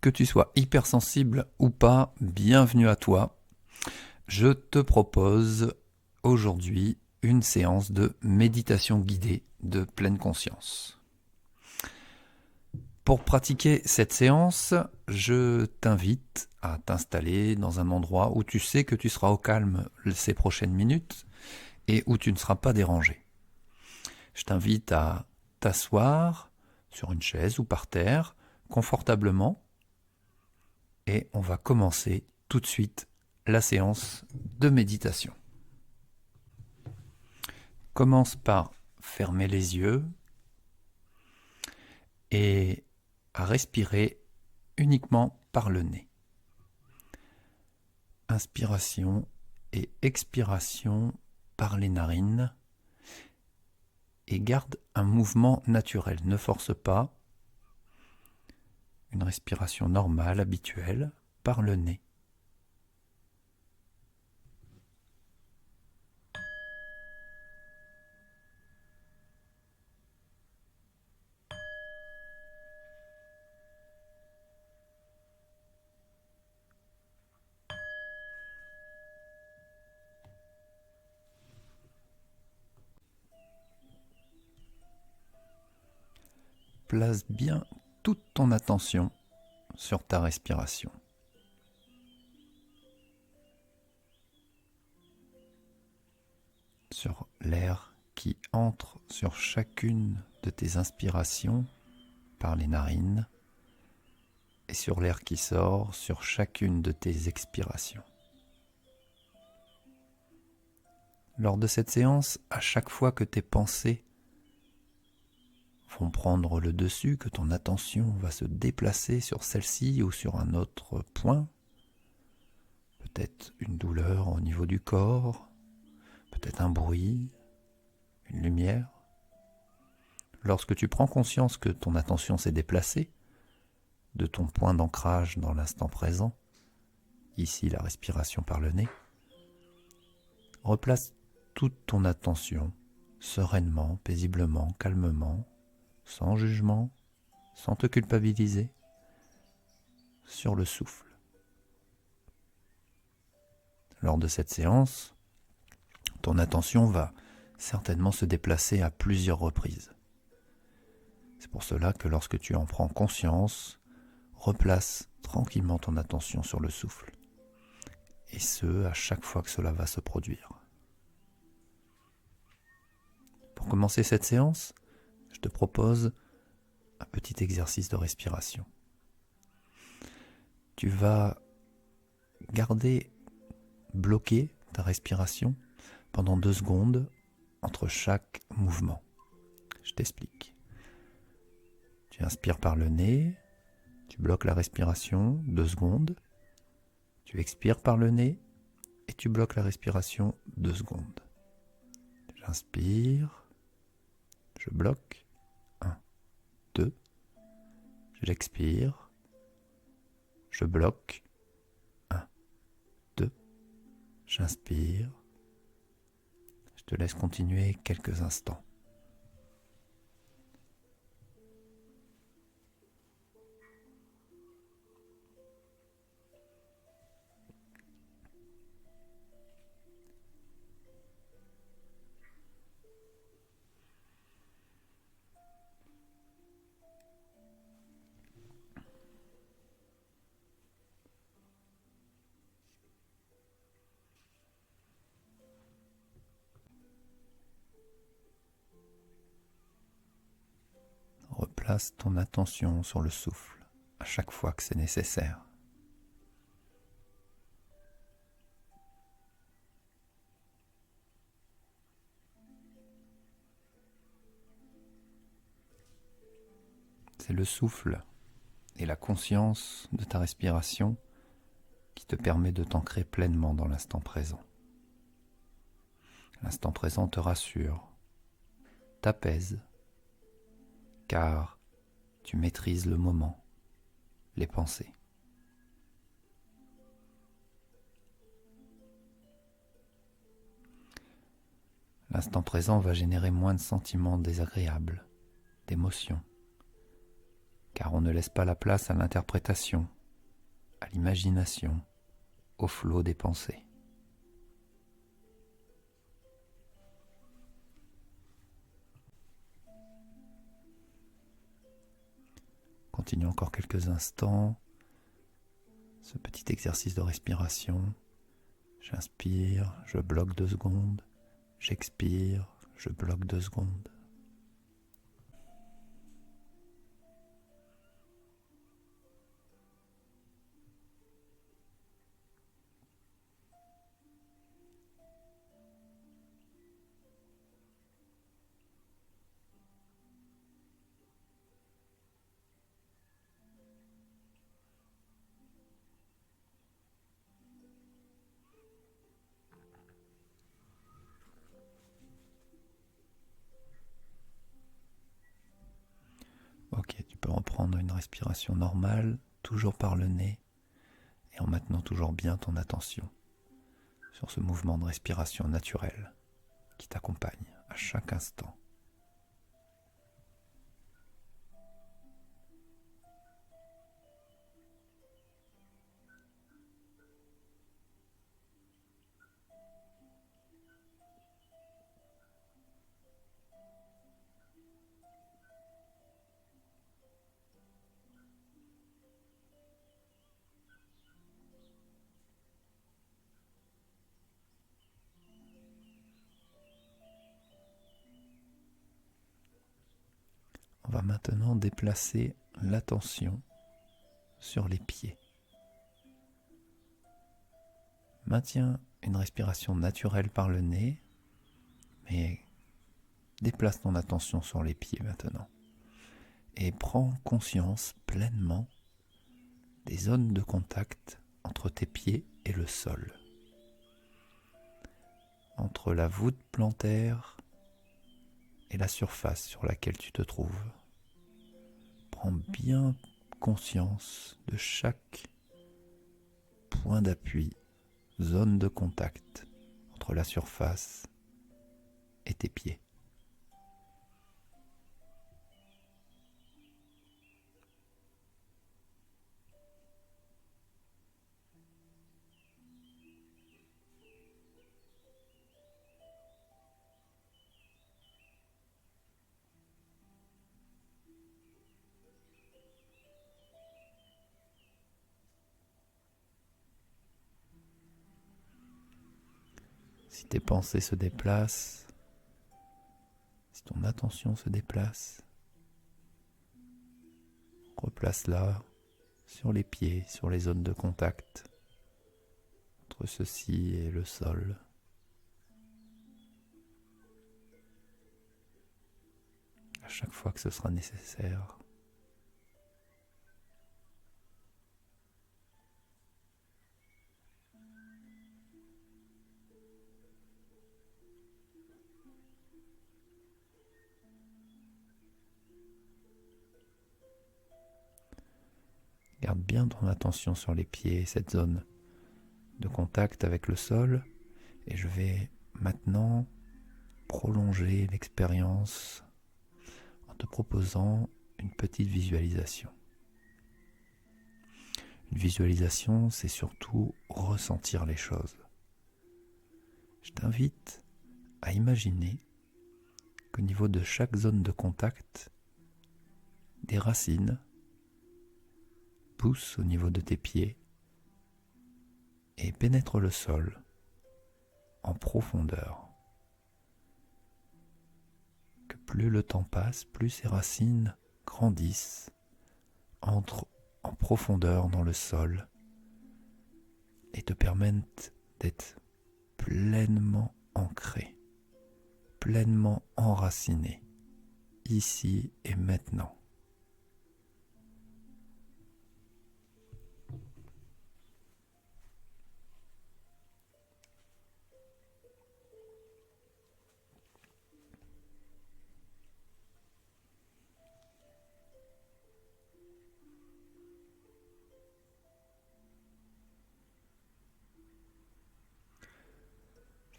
Que tu sois hypersensible ou pas, bienvenue à toi. Je te propose aujourd'hui une séance de méditation guidée de pleine conscience. Pour pratiquer cette séance, je t'invite à t'installer dans un endroit où tu sais que tu seras au calme ces prochaines minutes et où tu ne seras pas dérangé. Je t'invite à t'asseoir sur une chaise ou par terre, confortablement, et on va commencer tout de suite la séance de méditation. Commence par fermer les yeux et à respirer uniquement par le nez. Inspiration et expiration par les narines et garde un mouvement naturel. Ne force pas. Une respiration normale, habituelle, par le nez. Place bien toute ton attention sur ta respiration. Sur l'air qui entre sur chacune de tes inspirations par les narines et sur l'air qui sort sur chacune de tes expirations. Lors de cette séance, à chaque fois que tes pensées vont prendre le dessus, que ton attention va se déplacer sur celle-ci ou sur un autre point, peut-être une douleur au niveau du corps, peut-être un bruit, une lumière. Lorsque tu prends conscience que ton attention s'est déplacée de ton point d'ancrage dans l'instant présent, ici la respiration par le nez, replace toute ton attention sereinement, paisiblement, calmement, sans jugement, sans te culpabiliser, sur le souffle. Lors de cette séance, ton attention va certainement se déplacer à plusieurs reprises. C'est pour cela que lorsque tu en prends conscience, replace tranquillement ton attention sur le souffle. Et ce, à chaque fois que cela va se produire. Pour commencer cette séance, je te propose un petit exercice de respiration. Tu vas garder bloqué ta respiration pendant 2 secondes entre chaque mouvement. Je t'explique. Tu inspires par le nez, tu bloques la respiration 2 secondes, tu expires par le nez et tu bloques la respiration 2 secondes. J'inspire, je bloque, 1, 2, j'expire, je bloque, 1, 2, j'inspire, je te laisse continuer quelques instants. Replace ton attention sur le souffle à chaque fois que c'est nécessaire. C'est le souffle et la conscience de ta respiration qui te permet de t'ancrer pleinement dans l'instant présent. L'instant présent te rassure, t'apaise, car tu maîtrises le moment, les pensées. L'instant présent va générer moins de sentiments désagréables, d'émotions, car on ne laisse pas la place à l'interprétation l'imagination, au flot des pensées. Continue encore quelques instants ce petit exercice de respiration. J'inspire, je bloque 2 secondes. J'expire, je bloque 2 secondes. Ok, tu peux reprendre une respiration normale, toujours par le nez, et en maintenant toujours bien ton attention sur ce mouvement de respiration naturel qui t'accompagne à chaque instant. On va maintenant déplacer l'attention sur les pieds. Maintiens une respiration naturelle par le nez, mais déplace ton attention sur les pieds maintenant. Et prends conscience pleinement des zones de contact entre tes pieds et le sol. Entre la voûte plantaire et la surface sur laquelle tu te trouves. Prends bien conscience de chaque point d'appui, zone de contact entre la surface et tes pieds. Si tes pensées se déplacent, si ton attention se déplace, replace-la sur les pieds, sur les zones de contact entre ceux-ci et le sol. À chaque fois que ce sera nécessaire. Garde bien ton attention sur les pieds, cette zone de contact avec le sol, et je vais maintenant prolonger l'expérience en te proposant une petite visualisation. Une visualisation, c'est surtout ressentir les choses. Je t'invite à imaginer qu'au niveau de chaque zone de contact, des racines poussent au niveau de tes pieds et pénètrent le sol en profondeur. Que plus le temps passe, plus ces racines grandissent, entrent en profondeur dans le sol et te permettent d'être pleinement ancré, pleinement enraciné, ici et maintenant.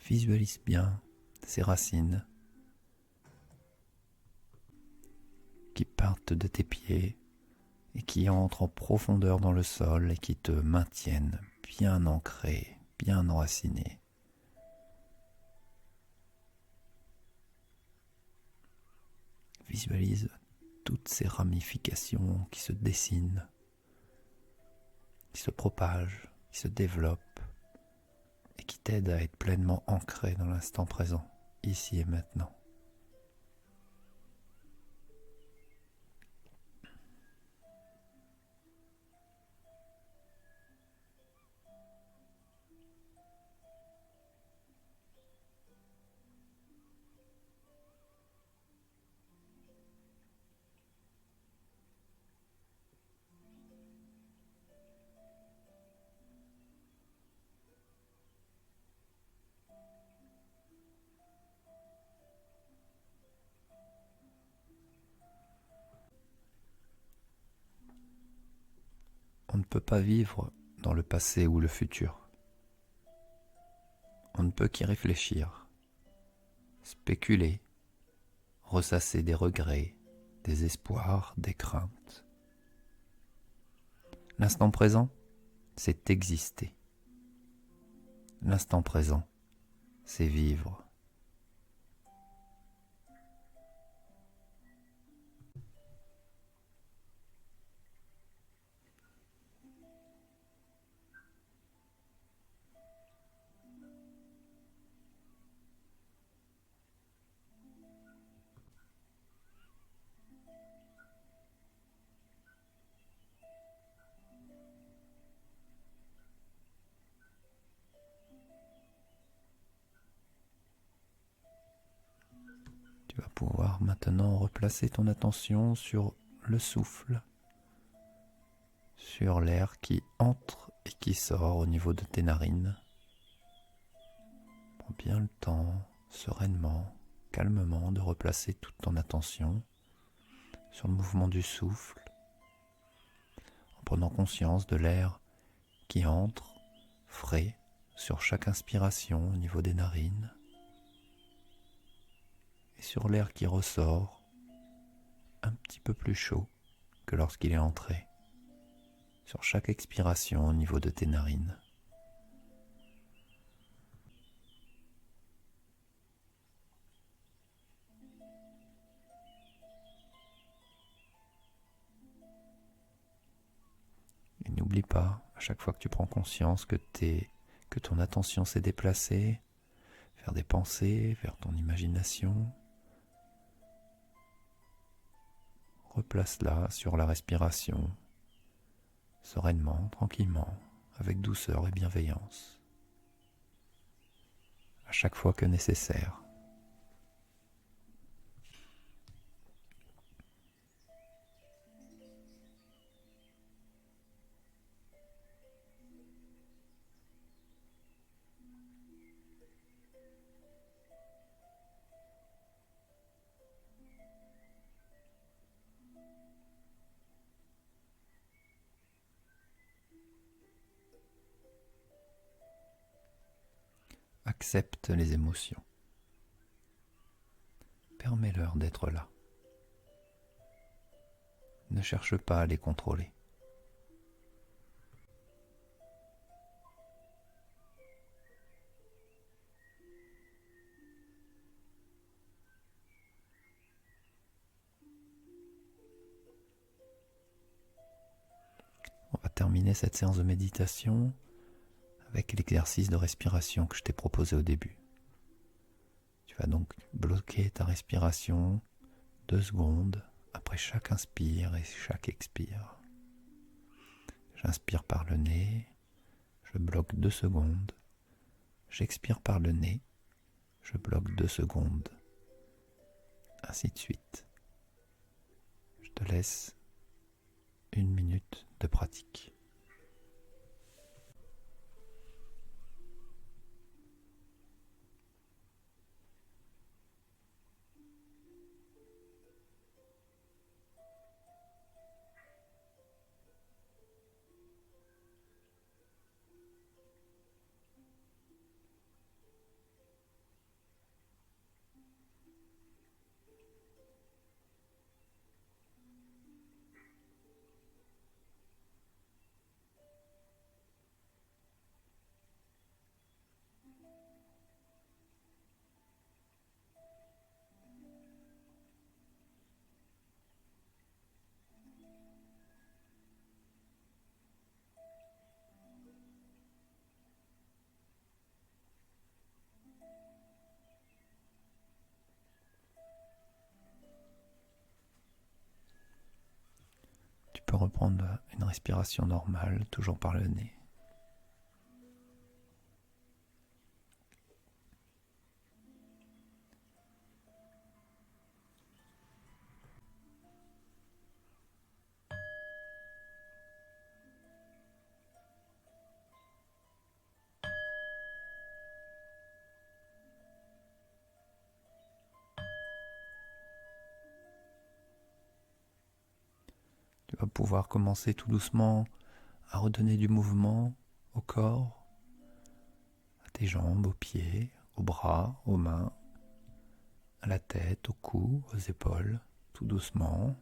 Visualise bien ces racines qui partent de tes pieds et qui entrent en profondeur dans le sol et qui te maintiennent bien ancré, bien enraciné. Visualise toutes ces ramifications qui se dessinent, qui se propagent, qui se développent et qui t'aident à être pleinement ancré dans l'instant présent, ici et maintenant. On ne peut pas vivre dans le passé ou le futur. On ne peut qu'y réfléchir, spéculer, ressasser des regrets, des espoirs, des craintes. L'instant présent, c'est exister. L'instant présent, c'est vivre. Tu vas pouvoir maintenant replacer ton attention sur le souffle, sur l'air qui entre et qui sort au niveau de tes narines. Prends bien le temps, sereinement, calmement, de replacer toute ton attention sur le mouvement du souffle, en prenant conscience de l'air qui entre, frais, sur chaque inspiration au niveau des narines, et sur l'air qui ressort, un petit peu plus chaud que lorsqu'il est entré, sur chaque expiration au niveau de tes narines. Et n'oublie pas, à chaque fois que tu prends conscience que ton attention s'est déplacée vers des pensées, vers ton imagination, replace-la sur la respiration, sereinement, tranquillement, avec douceur et bienveillance, à chaque fois que nécessaire. Accepte les émotions. Permets-leur d'être là. Ne cherche pas à les contrôler. On va terminer cette séance de méditation avec l'exercice de respiration que je t'ai proposé au début. Tu vas donc bloquer ta respiration 2 secondes après chaque inspire et chaque expire. J'inspire par le nez, je bloque 2 secondes. J'expire par le nez, je bloque 2 secondes. Ainsi de suite. Je te laisse 1 minute de pratique. peux reprendre une respiration normale, toujours par le nez. Tu vas pouvoir commencer tout doucement à redonner du mouvement au corps, à tes jambes, aux pieds, aux bras, aux mains, à la tête, au cou, aux épaules, tout doucement.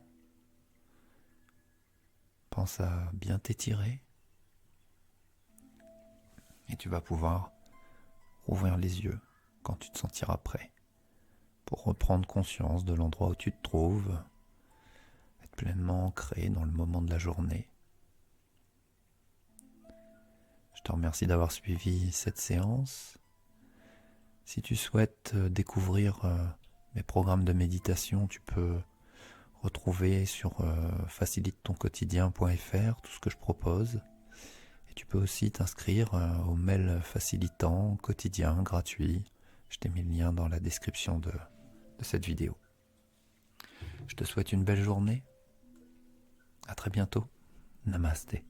Pense à bien t'étirer et tu vas pouvoir ouvrir les yeux quand tu te sentiras prêt pour reprendre conscience de l'endroit où tu te trouves, être pleinement ancré dans le moment de la journée. Je te remercie d'avoir suivi cette séance. Si tu souhaites découvrir mes programmes de méditation, tu peux retrouver sur facilitetonquotidien.fr tout ce que je propose. Et tu peux aussi t'inscrire au mail facilitant quotidien gratuit. Je t'ai mis le lien dans la description de cette vidéo. Je te souhaite une belle journée. À très bientôt. Namasté.